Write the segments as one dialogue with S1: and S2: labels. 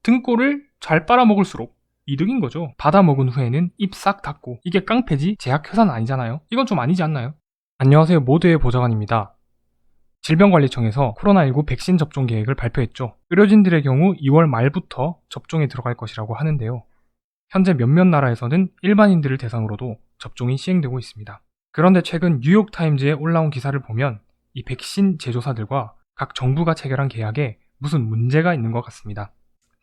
S1: 등골을 잘 빨아먹을수록 이득인 거죠. 받아먹은 후에는 입 싹 닫고, 이게 깡패지 제약회사는 아니잖아요. 이건 좀 아니지 않나요? 안녕하세요, 모두의 보좌관입니다. 질병관리청에서 코로나19 백신 접종 계획을 발표했죠. 의료진들의 경우 2월 말부터 접종에 들어갈 것이라고 하는데요. 현재 몇몇 나라에서는 일반인들을 대상으로도 접종이 시행되고 있습니다. 그런데 최근 뉴욕타임즈에 올라온 기사를 보면 이 백신 제조사들과 각 정부가 체결한 계약에 무슨 문제가 있는 것 같습니다.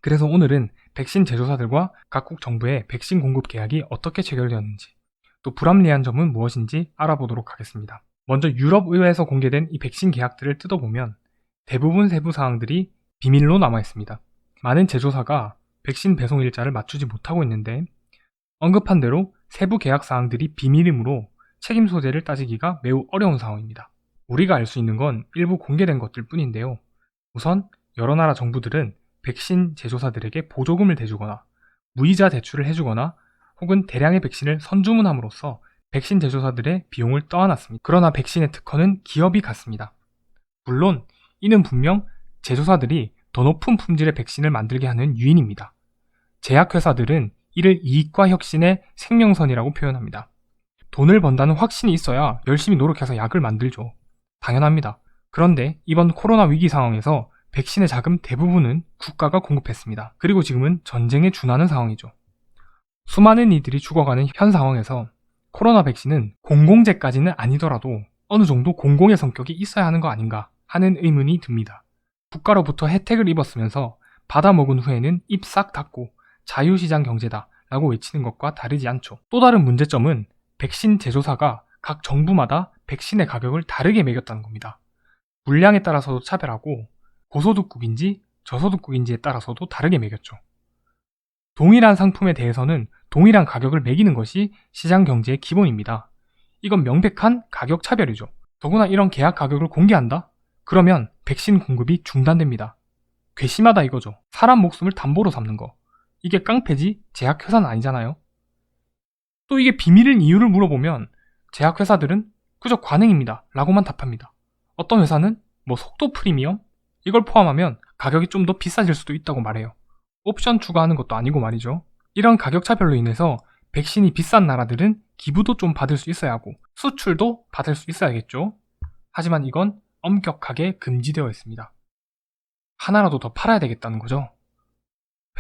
S1: 그래서 오늘은 백신 제조사들과 각국 정부의 백신 공급 계약이 어떻게 체결되었는지, 또 불합리한 점은 무엇인지 알아보도록 하겠습니다. 먼저 유럽의회에서 공개된 이 백신 계약들을 뜯어보면 대부분 세부 사항들이 비밀로 남아있습니다. 많은 제조사가 백신 배송 일자를 맞추지 못하고 있는데, 언급한 대로 세부 계약 사항들이 비밀이므로 책임 소재를 따지기가 매우 어려운 상황입니다. 우리가 알 수 있는 건 일부 공개된 것들 뿐인데요. 우선 여러 나라 정부들은 백신 제조사들에게 보조금을 대주거나 무이자 대출을 해주거나 혹은 대량의 백신을 선주문함으로써 백신 제조사들의 비용을 떠안았습니다. 그러나 백신의 특허는 기업이 갖습니다. 물론 이는 분명 제조사들이 더 높은 품질의 백신을 만들게 하는 유인입니다. 제약회사들은 이를 이익과 혁신의 생명선이라고 표현합니다. 돈을 번다는 확신이 있어야 열심히 노력해서 약을 만들죠. 당연합니다. 그런데 이번 코로나 위기 상황에서 백신의 자금 대부분은 국가가 공급했습니다. 그리고 지금은 전쟁에 준하는 상황이죠. 수많은 이들이 죽어가는 현 상황에서 코로나 백신은 공공재까지는 아니더라도 어느 정도 공공의 성격이 있어야 하는 거 아닌가 하는 의문이 듭니다. 국가로부터 혜택을 입었으면서 받아먹은 후에는 입 싹 닫고 자유시장 경제다 라고 외치는 것과 다르지 않죠. 또 다른 문제점은 백신 제조사가 각 정부마다 백신의 가격을 다르게 매겼다는 겁니다. 물량에 따라서도 차별하고 고소득국인지 저소득국인지에 따라서도 다르게 매겼죠. 동일한 상품에 대해서는 동일한 가격을 매기는 것이 시장 경제의 기본입니다. 이건 명백한 가격 차별이죠. 더구나 이런 계약 가격을 공개한다? 그러면 백신 공급이 중단됩니다. 괘씸하다 이거죠. 사람 목숨을 담보로 삼는 거. 이게 깡패지 제약회사는 아니잖아요. 또 이게 비밀인 이유를 물어보면 제약회사들은 그저 관행입니다 라고만 답합니다. 어떤 회사는 속도 프리미엄? 이걸 포함하면 가격이 좀 더 비싸질 수도 있다고 말해요. 옵션 추가하는 것도 아니고 말이죠. 이런 가격 차별로 인해서 백신이 비싼 나라들은 기부도 좀 받을 수 있어야 하고 수출도 받을 수 있어야겠죠. 하지만 이건 엄격하게 금지되어 있습니다. 하나라도 더 팔아야 되겠다는 거죠.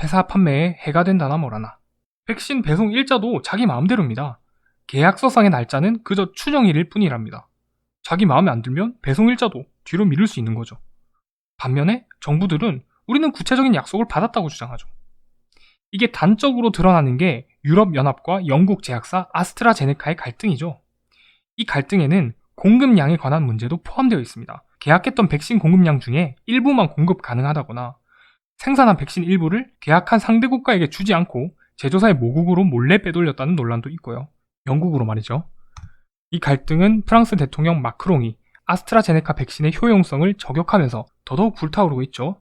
S1: 회사 판매에 해가 된다나 뭐라나. 백신 배송 일자도 자기 마음대로입니다. 계약서상의 날짜는 그저 추정일일 뿐이랍니다. 자기 마음에 안 들면 배송 일자도 뒤로 미룰 수 있는 거죠. 반면에 정부들은 우리는 구체적인 약속을 받았다고 주장하죠. 이게 단적으로 드러나는 게 유럽연합과 영국 제약사 아스트라제네카의 갈등이죠. 이 갈등에는 공급량에 관한 문제도 포함되어 있습니다. 계약했던 백신 공급량 중에 일부만 공급 가능하다거나 생산한 백신 일부를 계약한 상대 국가에게 주지 않고 제조사의 모국으로 몰래 빼돌렸다는 논란도 있고요. 영국으로 말이죠. 이 갈등은 프랑스 대통령 마크롱이 아스트라제네카 백신의 효용성을 저격하면서 더더욱 불타오르고 있죠.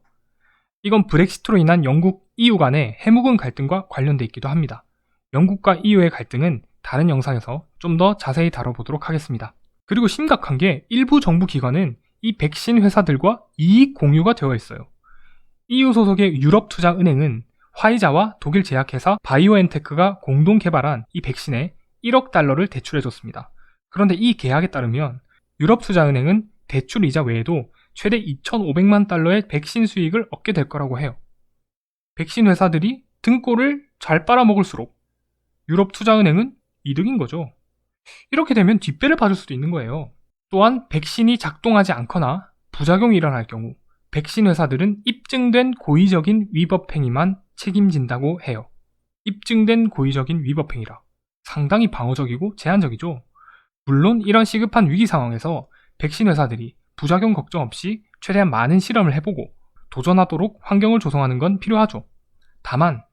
S1: 이건 브렉시트로 인한 영국, EU 간의 해묵은 갈등과 관련돼 있기도 합니다. 영국과 EU의 갈등은 다른 영상에서 좀 더 자세히 다뤄보도록 하겠습니다. 그리고 심각한 게 일부 정부 기관은 이 백신 회사들과 이익 공유가 되어 있어요. EU 소속의 유럽투자은행은 화이자와 독일 제약회사 바이오엔테크가 공동 개발한 이 백신에 1억 달러를 대출해줬습니다. 그런데 이 계약에 따르면 유럽투자은행은 대출 이자 외에도 최대 2,500만 달러의 백신 수익을 얻게 될 거라고 해요. 백신 회사들이 등골을 잘 빨아먹을수록 유럽투자은행은 이득인 거죠. 이렇게 되면 뒷배를 봐줄 수도 있는 거예요. 또한 백신이 작동하지 않거나 부작용이 일어날 경우 백신 회사들은 입증된 고의적인 위법행위만 책임진다고 해요. 입증된 고의적인 위법행위라. 상당히 방어적이고 제한적이죠. 물론 이런 시급한 위기 상황에서 백신 회사들이 부작용 걱정 없이 최대한 많은 실험을 해보고 도전하도록 환경을 조성하는 건 필요하죠. 다만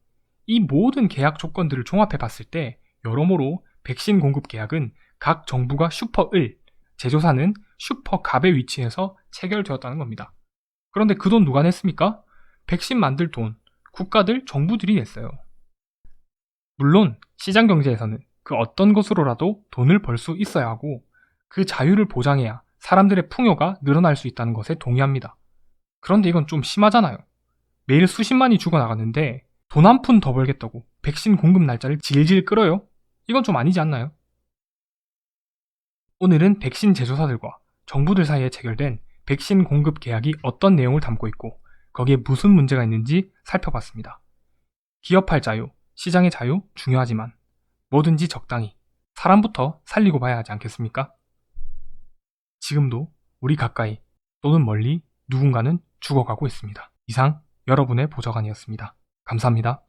S1: 이 모든 계약 조건들을 종합해 봤을 때 여러모로 백신 공급 계약은 각 정부가 슈퍼을, 제조사는 슈퍼갑의 위치에서 체결되었다는 겁니다. 그런데 그 돈 누가 냈습니까? 백신 만들 돈, 국가들, 정부들이 냈어요. 물론 시장 경제에서는 그 어떤 것으로라도 돈을 벌 수 있어야 하고 그 자유를 보장해야 사람들의 풍요가 늘어날 수 있다는 것에 동의합니다. 그런데 이건 좀 심하잖아요. 매일 수십만이 죽어나가는데 돈 한 푼 더 벌겠다고 백신 공급 날짜를 질질 끌어요? 이건 좀 아니지 않나요? 오늘은 백신 제조사들과 정부들 사이에 체결된 백신 공급 계약이 어떤 내용을 담고 있고 거기에 무슨 문제가 있는지 살펴봤습니다. 기업할 자유, 시장의 자유 중요하지만 뭐든지 적당히 사람부터 살리고 봐야 하지 않겠습니까? 지금도 우리 가까이 또는 멀리 누군가는 죽어가고 있습니다. 이상 여러분의 보좌관이었습니다. 감사합니다.